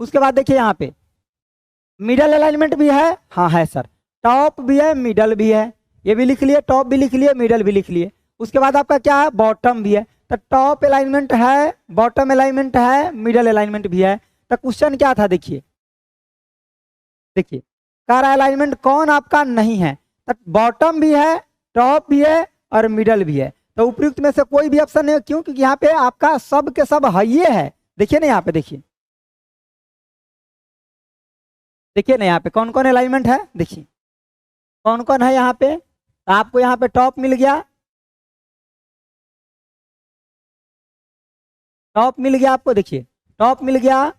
A: उसके बाद देखिए यहाँ पे मिडल अलाइनमेंट भी है, हाँ है सर, टॉप भी है मिडल भी है, ये भी लिख लिए, टॉप भी लिख लिए, मिडल भी लिख लिए। उसके बाद आपका क्या है, बॉटम भी है। तो टॉप अलाइनमेंट है, बॉटम अलाइनमेंट है, मिडल अलाइनमेंट भी है। तो क्वेश्चन क्या था, देखिए देखिए कार अलाइनमेंट कौन आपका नहीं है, तो बॉटम भी है, टॉप भी है और मिडल भी है। तो उपयुक्त में से कोई भी ऑप्शन नहीं, क्यों, क्योंकि यहाँ पे आपका सब के सब है, ये है। देखिए ना यहाँ पे, देखिए देखिए ना यहाँ पे कौन कौन अलाइनमेंट है, देखिए कौन कौन है यहाँ पे। तो आपको यहाँ पे टॉप मिल गया, टॉप मिल गया आपको, देखिए टॉप मिल गया,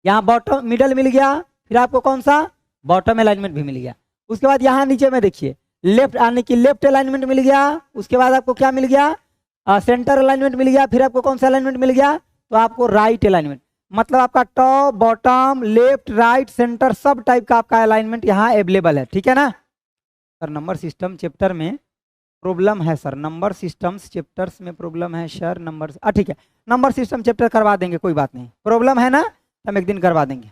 A: यहाँ बॉटम मिडल मिल गया, फिर आपको कौन सा, बॉटम अलाइनमेंट भी मिल गया। उसके बाद यहाँ नीचे में देखिए लेफ्ट आने की लेफ्ट अलाइनमेंट मिल गया। उसके बाद आपको क्या मिल गया, सेंटर अलाइनमेंट मिल गया। फिर आपको कौन सा अलाइनमेंट मिल गया, तो आपको राइट अलाइनमेंट। मतलब आपका top bottom left right centre सब टाइप का आपका अलाइनमेंट यहाँ अवेलेबल है, ठीक है ना। सर नंबर सिस्टम चैप्टर में प्रॉब्लम है सर, नंबर सिस्टम्स चैप्टर्स में प्रॉब्लम है सर, नंबर ठीक है, नंबर सिस्टम चैप्टर करवा देंगे, कोई बात नहीं, प्रॉब्लम है ना, हम एक दिन करवा देंगे।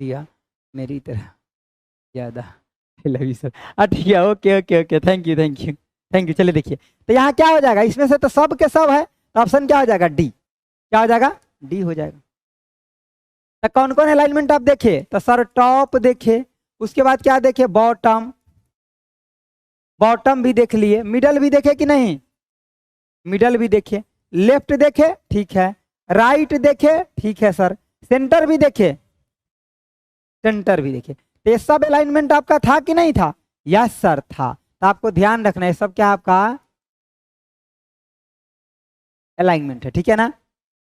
A: दिया मेरी तरह ज़्यादा लवी सर, ठीक है, okay okay okay, thank you thank you thank you. चलिए देखिए, तो यहाँ क्या हो जाएगा, इसमें से तो सब के सब है, तो ऑप्शन क्या हो जाएगा, डी। क्या हो जाएगा, डी हो जाएगा। तो कौन कौन अलाइनमेंट आप देखे, तो सर टॉप देखे, उसके बाद क्या देखे, बॉटम, बॉटम भी देख लिए, मिडल भी देखे कि नहीं, मिडल भी देखे, लेफ्ट देखे, ठीक है, राइट देखे, ठीक है सर, सेंटर भी देखे, सेंटर भी देखे। तो ये सब अलाइनमेंट आपका था कि नहीं था, यस सर था। तो आपको ध्यान रखना है सब क्या आपका अलाइनमेंट है, ठीक है ना,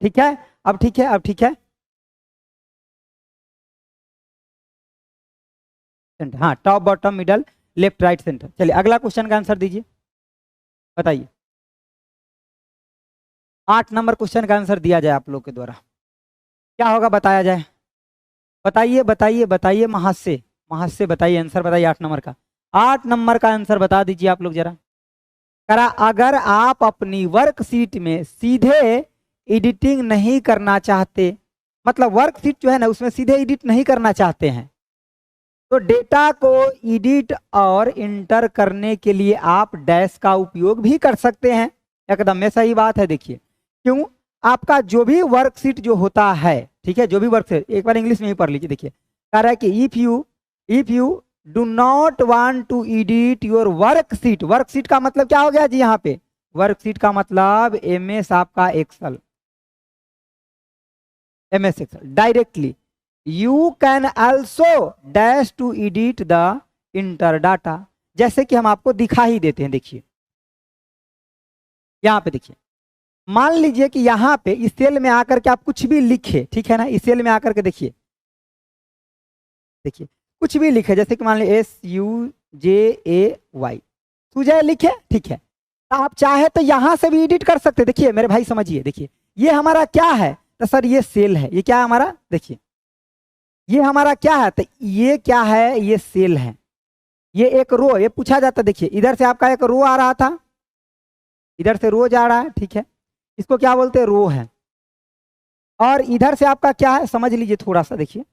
A: ठीक है। अब ठीक है, अब ठीक है, सेंटर, हाँ, top bottom middle left right centre. चलिए अगला क्वेश्चन का आंसर दीजिए, बताइए। 8 नंबर क्वेश्चन का आंसर दिया जाए आप लोग के द्वारा, क्या होगा बताया जाए, बताइए बताइए बताइए, महास्य महास्य बताइए, आंसर बताइए 8 नंबर का, 8 नंबर का आंसर बता दीजिए आप लोग जरा। करा अगर आप अपनी वर्कशीट में सीधे एडिटिंग नहीं करना चाहते, मतलब वर्कशीट जो है ना उसमें सीधे एडिट नहीं करना चाहते हैं, तो डेटा को एडिट और इंटर करने के लिए आप डैश का उपयोग भी कर सकते हैं। एकदम में सही बात है। देखिए क्यों, आपका जो भी वर्कशीट जो होता है, ठीक है, जो भी वर्कशीट, एक बार इंग्लिश में ही पढ़ लीजिए। देखिए कह रहा है कि if you do not want to edit your worksheet, worksheet का मतलब क्या हो गया जी, यहाँ पे वर्कशीट का मतलब MS आपका Excel, MS Excel directly, you can also dash to edit the inter data, जैसे कि हम आपको दिखा ही देते हैं। देखिए यहाँ पे देखिए, मान लीजिए कि यहाँ पे इस सेल में आकर के आप कुछ भी लिखे, ठीक है ना, इस सेल में आकर के देखिए, देखिए कुछ भी लिखे, जैसे कि मान लीजिए SUJAY सुजय लिखे, ठीक है, तो आप चाहे तो यहां से भी एडिट कर सकते। देखिए मेरे भाई समझिए, देखिए ये हमारा क्या है, तो सर ये सेल है, ये क्या है हमारा, देखिए ये हमारा क्या है, तो ये क्या है, ये सेल है, ये एक रो, ये पूछा जाता, देखिए इधर से आपका एक रो आ रहा था, इधर से रो जा रहा है, ठीक है, इसको क्या बोलते हैं, रो है। और इधर से आपका क्या है, समझ लीजिए थोड़ा सा, देखिए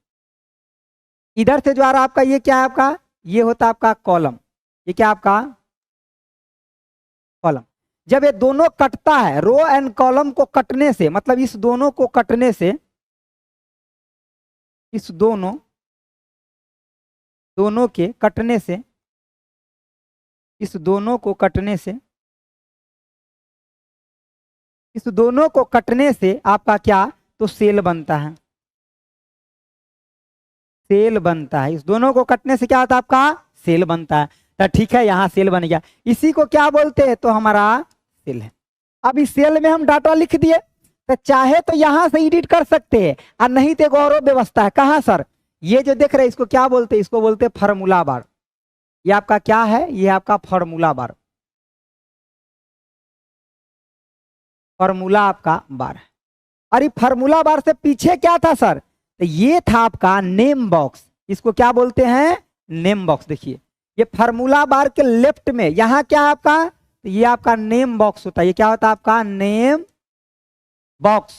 A: इधर से जो आ रहा है आपका, ये क्या है आपका, ये होता है आपका कॉलम, ये क्या आपका कॉलम। जब ये दोनों कटता है, रो एंड कॉलम को कटने से, मतलब इस दोनों को कटने से, इस दोनों के कटने से, इस दोनों को कटने से, इस दोनों को कटने से आपका क्या, तो सेल बनता है, सेल बनता है, इस दोनों को कटने से क्या होता है आपका, सेल बनता है। तो ठीक है, यहाँ सेल बन गया, इसी को क्या बोलते हैं, तो हमारा सेल है। अब इस सेल में हम डाटा लिख दिए, तो चाहे तो यहां से एडिट कर सकते हैं, और नहीं तो एक और व्यवस्था है, कहाँ सर, ये जो देख रहे हैं इसको क्या बोलते हैं, इसको बोलते हैं फार्मूला बार। ये आपका क्या है, ये आपका फार्मूला बार, फार्मूला आपका बार है। और ये फार्मूला बार से पीछे क्या था सर, तो ये था आपका नेम बॉक्स, इसको क्या बोलते हैं, नेम बॉक्स। देखिए ये फार्मूला बार के लेफ्ट में यहाँ क्या है आपका, तो ये आपका नेम बॉक्स होता है, ये क्या होता है आपका नेम बॉक्स।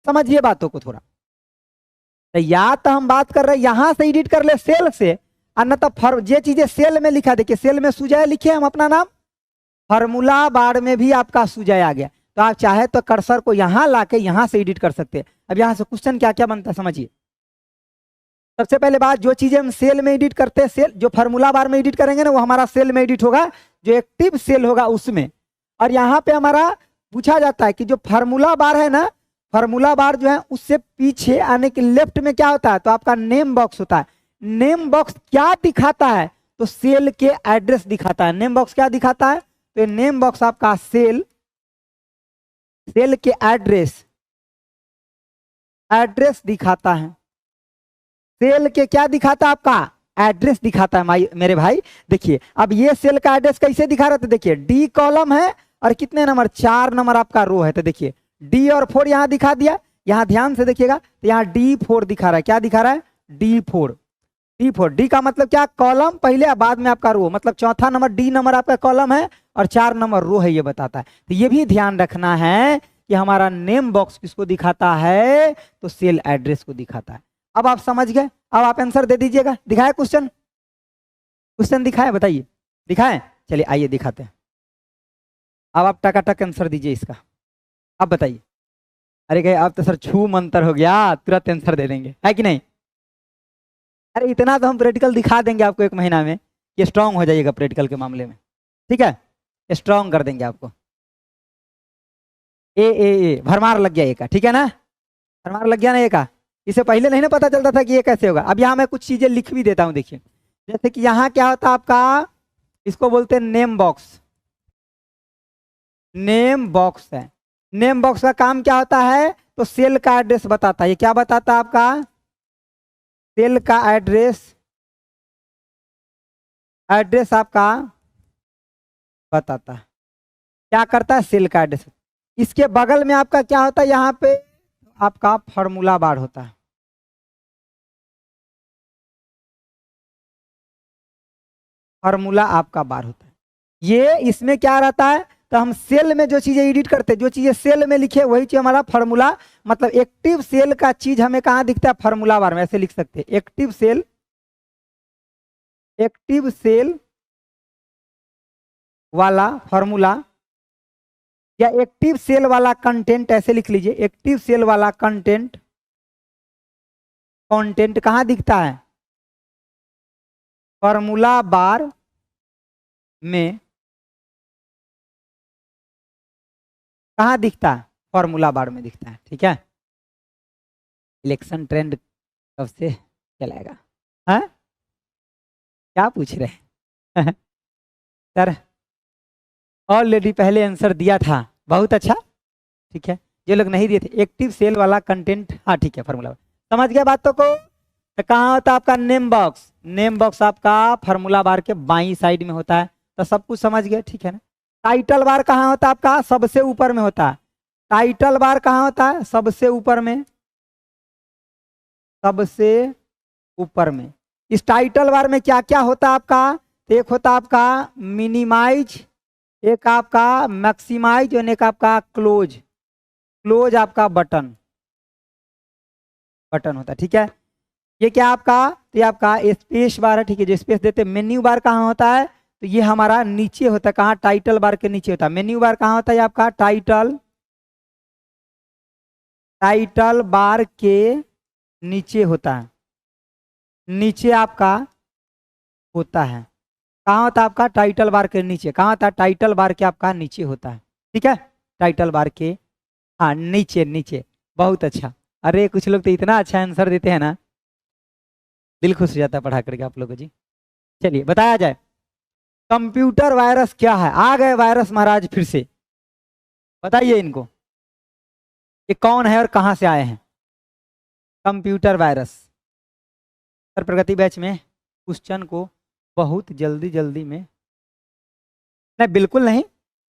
A: समझिए बातों को थोड़ा, तो या तो हम बात कर रहे हैं यहां से एडिट कर ले सेल से, और न तो ये चीजें सेल में लिखा, देखिए सेल में सुजय लिखे हम अपना नाम, फार्मूला बार में भी आपका सुजय आ गया, तो आप चाहे तो कर्सर को यहां लाके यहां से एडिट कर सकते हैं। अब यहां से क्वेश्चन क्या क्या बनता है समझिए। सबसे पहले बात, जो चीजें हम सेल में एडिट करते हैं, सेल जो फार्मूला बार में एडिट करेंगे ना वो हमारा सेल में एडिट होगा, जो एक्टिव सेल होगा उसमें। और यहाँ पे हमारा पूछा जाता है कि जो फार्मूला बार है ना, फार्मूला बार जो है उससे पीछे आने के लेफ्ट में क्या होता है, तो आपका नेम बॉक्स होता है। नेम बॉक्स क्या दिखाता है, तो सेल के एड्रेस दिखाता है। नेम बॉक्स क्या दिखाता है, तो नेम बॉक्स आपका सेल सेल के एड्रेस दिखाता है। सेल के क्या दिखाता है? आपका एड्रेस दिखाता है मेरे भाई। देखिए अब ये सेल का एड्रेस कैसे दिखा रहा था, देखिए डी कॉलम है और कितने नंबर, 4 नंबर आपका रो है। तो देखिए डी और 4 यहां दिखा दिया, यहां ध्यान से देखिएगा तो यहाँ D4 दिखा रहा है। क्या दिखा रहा है? D4। डी का मतलब क्या? कॉलम पहले बाद में आपका रो, मतलब चौथा नंबर डी नंबर आपका कॉलम है और 4 नंबर रो है, ये बताता है। तो ये भी ध्यान रखना है कि हमारा नेम बॉक्स किसको दिखाता है? तो सेल एड्रेस को दिखाता है। अब आप समझ गए, अब आप आंसर दे दीजिएगा। दिखाए क्वेश्चन? क्वेश्चन दिखाए, बताइए दिखाए? चलिए आइए दिखाते हैं। अब आप टकाटक आंसर दीजिए इसका। अब बताइए। अरे कहे अब तो सर छू मंतर हो गया, तुरंत आंसर दे देंगे, है कि नहीं? अरे इतना तो हम प्रैक्टिकल दिखा देंगे आपको 1 महीना में, ये स्ट्रांग हो जाइएगा प्रैक्टिकल के मामले में, ठीक है? स्ट्रांग कर देंगे आपको। ए भरमार लग गया ए का, ठीक है ना? भरमार लग गया ना ए का। इसे पहले नहीं ना पता चलता था कि ये कैसे होगा। अब यहाँ मैं कुछ चीजें लिख भी देता हूँ, देखिए जैसे कि यहाँ क्या होता है आपका, इसको बोलते हैं नेम बॉक्स। नेम बॉक्स है, नेम बॉक्स का काम क्या होता है? तो सेल का एड्रेस बताता है। ये क्या बताता है आपका? सेल का एड्रेस आपका बताता है। क्या करता है? सेल का एड्रेस। इसके बगल में आपका क्या होता है? यहाँ पे आपका फॉर्मूला बार होता है। फॉर्मूला आपका बार होता है। ये इसमें क्या रहता है? तो हम सेल में जो चीजें एडिट करते हैं, जो चीजें सेल में लिखे वही चीज हमारा फॉर्मूला, मतलब एक्टिव सेल का चीज हमें कहाँ दिखता है? फॉर्मूला बार में। ऐसे लिख सकते हैं एक्टिव सेल वाला फॉर्मूला, या एक्टिव सेल वाला कंटेंट, ऐसे लिख लीजिए। एक्टिव सेल वाला कंटेंट कहाँ दिखता है? फॉर्मूला बार में। कहाँ दिखता है? फॉर्मूला बार में दिखता है, ठीक है? इलेक्शन ट्रेंड कब से चलाएगा? हाँ क्या पूछ रहे हैं? सर ऑलरेडी पहले आंसर दिया था, बहुत अच्छा, ठीक है। जो लोग नहीं दिए थे, एक्टिव सेल वाला कंटेंट, हाँ ठीक है, फॉर्मूला समझ गया बातों को। तो कहाँ होता है आपका नेम बॉक्स? नेम बॉक्स आपका फॉर्मूला बार के बाईं साइड में होता है। तो सब कुछ समझ गए, ठीक है ना? टाइटल बार कहाँ होता है आपका? सबसे ऊपर में होता है। टाइटल बार कहाँ होता है? सबसे ऊपर में, सबसे ऊपर में। इस टाइटल बार में क्या क्या होता है आपका? एक होता है आपका मिनिमाइज, एक आपका मैक्सिमाइज और एक आपका क्लोज। क्लोज आपका बटन होता है, ठीक है? ये क्या आपका? तो ये आपका स्पेस बार है, ठीक है? जो स्पेस देते। मेन्यू बार कहाँ होता है? तो ये हमारा नीचे होता है। कहाँ? टाइटल बार के नीचे होता है। मेन्यू बार कहाँ होता है? आपका टाइटल बार के नीचे होता है। नीचे आपका होता है। कहाँ होता है आपका? टाइटल बार के नीचे। कहाँ होता है? टाइटल बार के आपका नीचे होता है, ठीक है? टाइटल बार के, हाँ नीचे नीचे। बहुत अच्छा। अरे कुछ लोग तो इतना अच्छा आंसर देते हैं ना, दिल खुश हो जाता है पढ़ा करके आप लोगों को जी। चलिए बताया जाए, कंप्यूटर वायरस क्या है? आ गए वायरस महाराज फिर से, बताइए इनको, ये कौन है और कहां से आए हैं? Computer virus. सर प्रगति बैच में क्वेश्चन को बहुत जल्दी जल्दी में, नहीं बिल्कुल नहीं,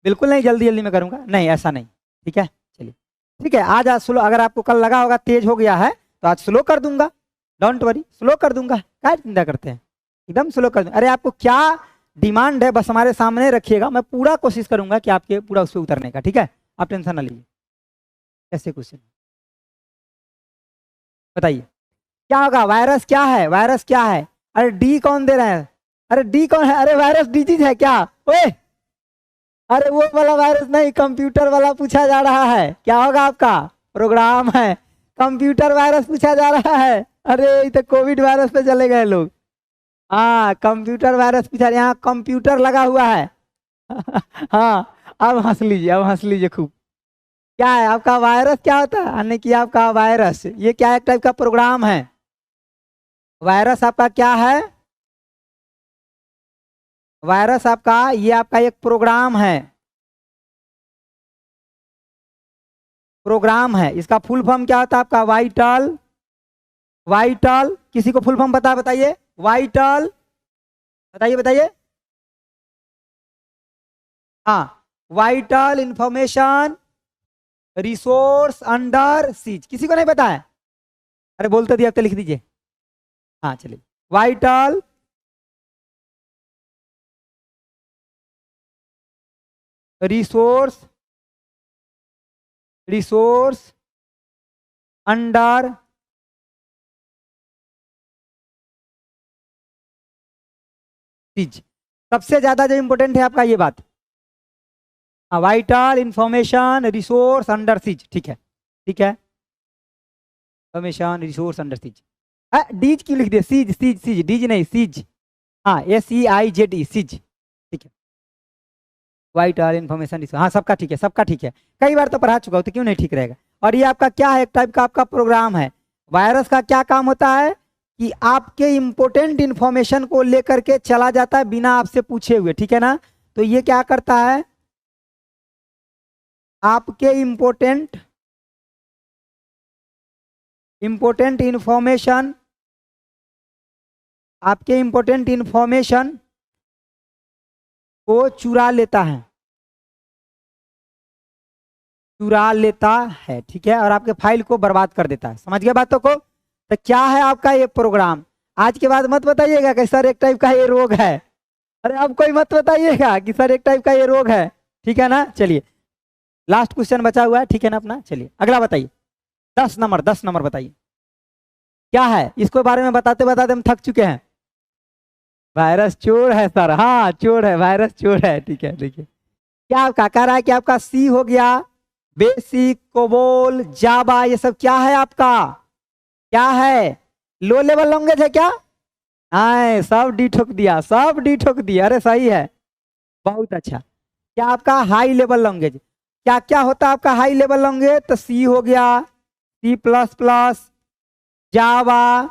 A: बिल्कुल नहीं जल्दी जल्दी में करूंगा, नहीं ऐसा नहीं, ठीक है? चलिए ठीक है, आज स्लो, अगर आपको कल लगा होगा तेज हो गया है तो आज स्लो कर दूंगा, डोंट वरी, स्लो कर दूंगा। क्या चिंता करते हैं, एकदम स्लो कर दूंगा। अरे आपको क्या डिमांड है बस हमारे सामने रखिएगा, मैं पूरा कोशिश करूंगा कि आपके पूरा उस पर उतरने का, ठीक है? आप टेंशन ना लीजिए। कैसे क्वेश्चन बताइए, क्या होगा? वायरस क्या है? वायरस क्या है? अरे डी कौन दे रहा है? अरे डी कौन है? अरे वायरस डिजीज है क्या? ओए अरे वो वाला वायरस नहीं, कंप्यूटर वाला पूछा जा रहा है। क्या होगा आपका? प्रोग्राम है। कंप्यूटर वायरस पूछा जा रहा है। अरे ये तो कोविड वायरस पे चले गए लोग। हाँ कंप्यूटर वायरस पूछा, यहाँ कंप्यूटर लगा हुआ है। हाँ अब हंस लीजिए, अब हंस लीजिए खूब। क्या है आपका वायरस? क्या होता है? यानी कि आपका वायरस ये क्या एक टाइप का प्रोग्राम है। वायरस आपका क्या है? वायरस आपका ये आपका एक प्रोग्राम है। प्रोग्राम है। इसका फुल फॉर्म क्या होता है आपका? वाइटल, वाइटल, किसी को फुल फॉर्म बताइए, वाइटल, बताइए। हाँ, vital information resource under seize. किसी को नहीं पता है? अरे बोलते दिए, अब तो लिख दीजिए। हाँ चलिए, वाइटल रिसोर्स अंडर सीज। सबसे ज्यादा जो इंपॉर्टेंट है आपका ये बात, vital information resource under seize. ठीक है, ठीक है, इंफॉर्मेशन रिसोर्स अंडर सीज। डीज क्यों लिख दिया? सीज, सीज, सीज, डीज नहीं, सीज। हाँ, SEIZE, सीज। ठीक है, वाइटल इंफॉर्मेशन रिसोर्स। हाँ सबका ठीक है, सबका ठीक है, कई बार तो पढ़ा चुका हूँ तो क्यों नहीं ठीक रहेगा। और ये आपका क्या है? एक टाइप का आपका प्रोग्राम है। वायरस का क्या काम होता है कि आपके इंपोर्टेंट इंफॉर्मेशन को लेकर के चला जाता है बिना आपसे पूछे हुए, ठीक है ना। तो ये क्या करता है? आपके इंपोर्टेंट इंफॉर्मेशन, आपके इंपोर्टेंट इंफॉर्मेशन को चुरा लेता है, चुरा लेता है, ठीक है, और आपके फाइल को बर्बाद कर देता है। समझ गए बातों को? तो क्या है आपका ये प्रोग्राम? आज के बाद मत बताइएगा कि सर एक टाइप का ये रोग है। अरे अब कोई मत बताइएगा कि सर एक टाइप का ये रोग है, ठीक है ना। चलिए लास्ट क्वेश्चन बचा हुआ है, ठीक है ना अपना। चलिए अगला बताइए, 10 नंबर बताइए क्या है? इसको बारे में बताते बताते हम थक चुके हैं। वायरस चोर है सर, हाँ चोर है, वायरस चोर है, ठीक है। देखिए क्या आपका कह रहा है कि आपका सी हो गया, बेसिक, कोबोल, जावा, ये सब क्या है आपका? क्या है? लो लेवल लैंग्वेज है क्या? हाँ, सब डी ठोक दिया, सब डी ठोक दिया। अरे सही है, बहुत अच्छा। क्या आपका हाई लेवल लैंग्वेज? क्या क्या होता है आपका हाई लेवल लैंग्वेज? तो सी हो गया, C++, जावा,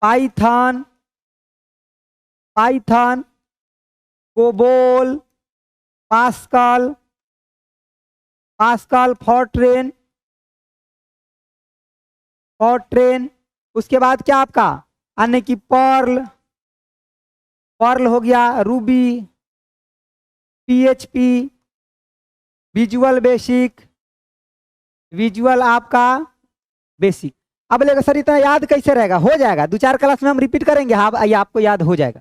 A: पाइथन, कोबोल, पास्कल, फॉरट्रेन, उसके बाद क्या आपका आने की पर्ल हो गया, रूबी, PHP, विजुअल आपका बेसिक। अब लेगा सर इतना याद कैसे रहेगा? हो जाएगा, 2-4 क्लास में हम रिपीट करेंगे। हाँ ये आपको याद हो जाएगा।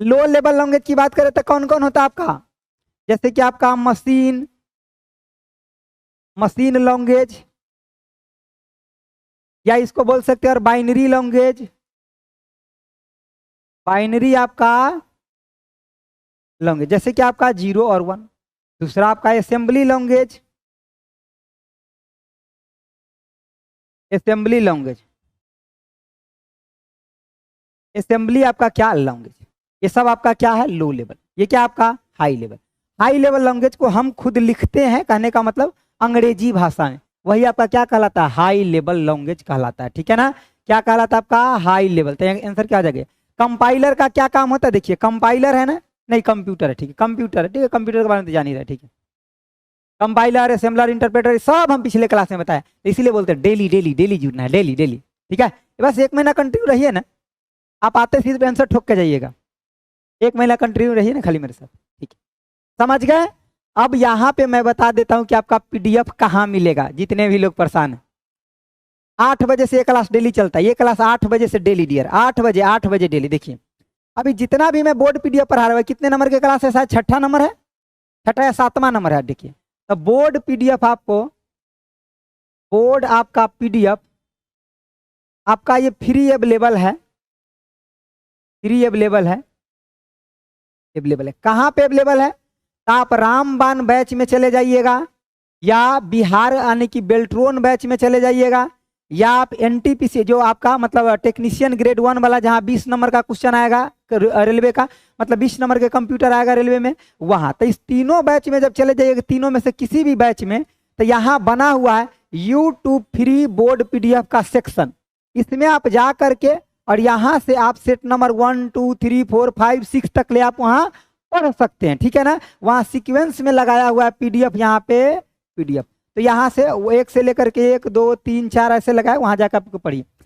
A: लो लेवल लैंग्वेज की बात करें तो कौन कौन होता है आपका? जैसे कि आपका मशीन लैंग्वेज, या इसको बोल सकते हैं और बाइनरी लैंग्वेज, बाइनरी आपका लैंग्वेज, जैसे कि आपका 0 और 1। दूसरा आपका असेंबली लैंग्वेज, असेंबली आपका क्या लैंग्वेज। ये सब आपका क्या है? Low level. ये क्या आपका? High level. High level language को हम खुद लिखते हैं, कहने का मतलब अंग्रेजी भाषा में, वही आपका क्या कहलाता है? हाई लेवल लैंग्वेज कहलाता है, ठीक है ना। क्या कहलाता है आपका? High level. तो आंसर क्या आ जाएगा? कंपाइलर का क्या काम होता है? देखिए कंपाइलर है ना, नहीं कंप्यूटर है, ठीक है, कंप्यूटर है, ठीक है, कंप्यूटर के बारे में तो जान ही रहे, ठीक है। कंपाइलर, असेंबलर, इंटरप्रेटर, सब हम पिछले क्लास में बताया, इसीलिए बोलते हैं डेली डेली डेली जुड़ना है, डेली डेली, ठीक है। बस 1 महीना कंटिन्यू रहिए ना, आप आते सीधे आंसर ठोक के जाइएगा। 1 महीना कंटिन्यू रहिए ना खाली मेरे साथ, ठीक है, समझ गए। अब यहाँ पे मैं बता देता हूँ कि आपका PDF कहाँ मिलेगा, जितने भी लोग परेशान हैं। 8 बजे से ये क्लास डेली चलता है, ये क्लास 8 बजे से डेली डियर, 8 बजे डेली। देखिए अभी जितना भी मैं बोर्ड PDF पढ़ा रहा हूँ, कितने नंबर के क्लास है? शायद 6ठा नंबर है, 6ठा या 7वां नंबर है। देखिए तो बोर्ड PDF आपको, बोर्ड आपका PDF आपका ये फ्री अवेलेबल है, फ्री अवेलेबल है, अवेलेबल है। कहाँ पे अवेलेबल है? तो आप रामबान बैच में चले जाइएगा, या बिहार यानी कि बेल्ट्रोन बैच में चले जाइएगा, या आप NTPC जो आपका मतलब टेक्नीशियन ग्रेड 1 वाला, जहाँ 20 नंबर का क्वेश्चन आएगा रेलवे का, मतलब 20 नंबर के कंप्यूटर आएगा रेलवे में, वहाँ। तो इस तीनों बैच में जब चले जाइएगा, तीनों में से किसी भी बैच में, तो यहाँ बना हुआ है YouTube फ्री बोर्ड PDF का सेक्शन, इसमें आप जा करके और यहाँ से आप सेट नंबर 1 2 3 4 5 6 तक ले आप वहाँ पढ़ सकते हैं, ठीक है ना। वहाँ सीक्वेंस में लगाया हुआ है PDF, यहाँ पे PDF। तो यहाँ से वो एक से लेकर के 1 2 3 4 ऐसे लगाए, वहां जाकर आपको पढ़िए।